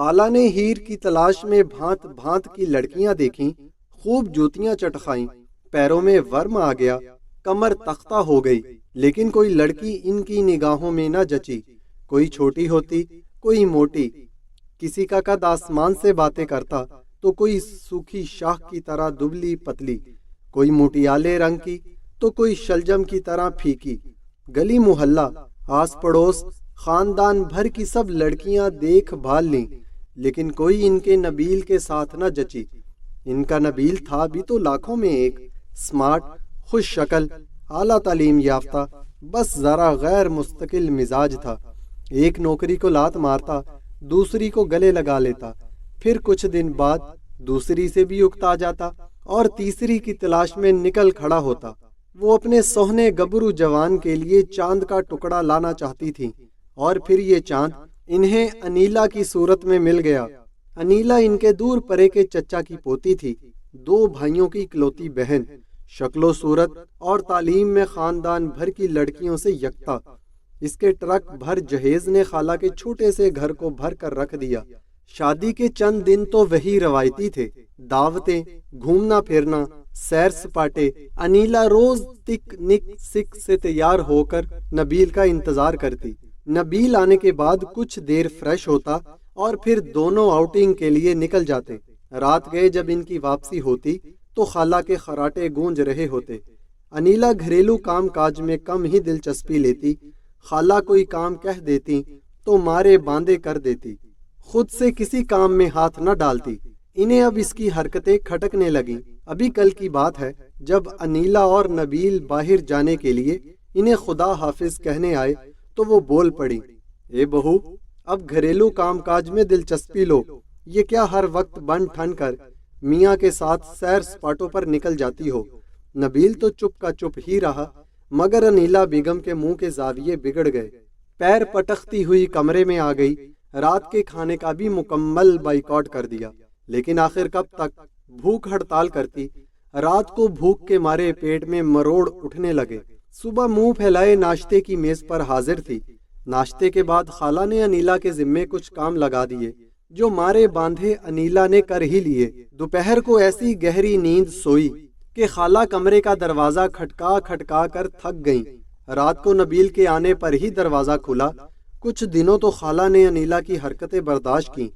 خالہ نے ہیر کی تلاش میں بھانت بھانت کی لڑکیاں دیکھیں، خوب جوتیاں چٹخائیں، پیروں میں ورم آ گیا، کمر تختہ ہو گئی، لیکن کوئی لڑکی ان کی نگاہوں میں نہ جچی۔ کوئی چھوٹی ہوتی، کوئی موٹی، کسی کا قد آسمان سے باتیں کرتا تو کوئی سوکھی شاخ کی طرح دبلی پتلی، کوئی موٹیالے رنگ کی تو کوئی شلجم کی طرح پھیکی۔ گلی محلہ، آس پڑوس، خاندان بھر کی سب لڑکیاں دیکھ بھال لیں، لیکن کوئی ان کے نبیل کے ساتھ نہ جچی۔ ان کا نبیل تھا بھی تو لاکھوں میں ایک، سمارٹ، خوش شکل، اعلیٰ تعلیم یافتہ، بس ذرا غیر مستقل مزاج تھا۔ ایک نوکری کو لات مارتا، دوسری کو گلے لگا لیتا، پھر کچھ دن بعد دوسری سے بھی اکتا جاتا اور تیسری کی تلاش میں نکل کھڑا ہوتا۔ وہ اپنے سوہنے گبرو جوان کے لیے چاند کا ٹکڑا لانا چاہتی تھیں، اور پھر یہ چاند انہیں انیلا کی صورت میں مل گیا۔ انیلا ان کے دور پرے کے چچا کی پوتی تھی، 2 بھائیوں کی اکلوتی بہن، شکل و صورت اور تعلیم میں خاندان بھر کی لڑکیوں سے یکتا۔ اس کے ٹرک بھر جہیز نے خالہ کے چھوٹے سے گھر کو بھر کر رکھ دیا۔ شادی کے چند دن تو وہی روایتی تھے، دعوتیں، گھومنا پھرنا، سیر سپاٹے۔ انیلا روز تک نک سک سے تیار ہو کر نبیل کا انتظار کرتی۔ نبیل آنے کے بعد کچھ دیر فریش ہوتا اور پھر دونوں آؤٹنگ کے لیے نکل جاتے۔ رات گئے جب ان کی واپسی ہوتی تو خالہ کے خراٹے گونج رہے ہوتے۔ انیلا گھریلو کام کاج میں کم ہی دلچسپی لیتی، خالہ کوئی کام کہہ دیتی تو مارے باندھے کر دیتی، خود سے کسی کام میں ہاتھ نہ ڈالتی۔ انہیں اب اس کی حرکتیں کھٹکنے لگیں۔ ابھی کل کی بات ہے جب انیلا اور نبیل باہر جانے کے لیے انہیں خدا حافظ کہنے آئے تو وہ بول پڑی، اے بہو، اب گھریلو کام کاج میں دلچسپی لو، یہ کیا ہر وقت بن ٹھن کر میاں کے ساتھ سیر سپاٹوں پر نکل جاتی ہو۔ نبیل تو چپ کا چپ ہی رہا، مگر انیلا بیگم کے منہ کے زاویے بگڑ گئے۔ پیر پٹختی ہوئی کمرے میں آ گئی، رات کے کھانے کا بھی مکمل بائیکاٹ کر دیا۔ لیکن آخر کب تک بھوک ہڑتال کرتی؟ رات کو بھوک کے مارے پیٹ میں مروڑ اٹھنے لگے۔ صبح منہ پھیلائے ناشتے کی میز پر حاضر تھی۔ ناشتے کے بعد خالہ نے انیلا کے ذمے کچھ کام لگا دیے جو مارے باندھے انیلا نے کر ہی لیے۔ دوپہر کو ایسی گہری نیند سوئی کہ خالہ کمرے کا دروازہ کھٹکا کھٹکا کر تھک گئیں۔ رات کو نبیل کے آنے پر ہی دروازہ کھلا۔ کچھ دنوں تو خالہ نے انیلا کی حرکتیں برداشت کیں،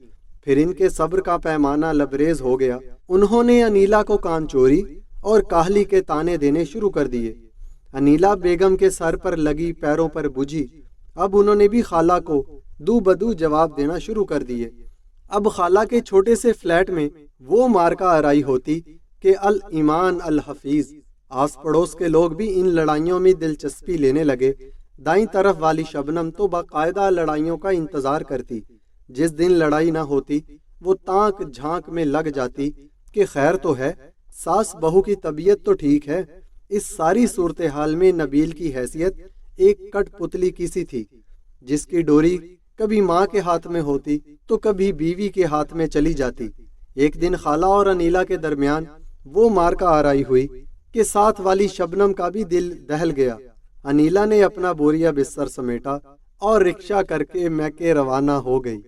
پھر ان کے صبر کا پیمانہ لبریز ہو گیا۔ انہوں نے انیلا کو کان چوری اور کاہلی کے تانے دینے شروع کر دیے۔ انیلا بیگم کے سر پر لگی پیروں پر بجھی۔ اب انہوں نے بھی خالہ کو دو بدو جواب دینا شروع کر دیے۔ اب خالہ کے چھوٹے سے فلیٹ میں وہ مارکا آرائی ہوتی کہ الایمان الحفیظ۔ آس پڑوس کے لوگ بھی ان لڑائیوں میں دلچسپی لینے لگے۔ دائیں طرف والی شبنم تو باقاعدہ لڑائیوں کا انتظار کرتی۔ جس دن لڑائی نہ ہوتی وہ تانک جھانک میں لگ جاتی کہ خیر تو ہے، ساس بہو کی طبیعت تو ٹھیک ہے۔ اس ساری صورتحال میں نبیل کی حیثیت ایک کٹ پتلی کی سی تھی، جس کی ڈوری کبھی ماں کے ہاتھ میں ہوتی تو کبھی بیوی کے ہاتھ میں چلی جاتی۔ ایک دن خالہ اور انیلا کے درمیان وہ مارکا آرائی ہوئی کہ ساتھ والی شبنم کا بھی دل دہل گیا۔ انیلا نے اپنا بوریا بستر سمیٹا اور رکشہ کر کے میکے روانہ ہو گئی۔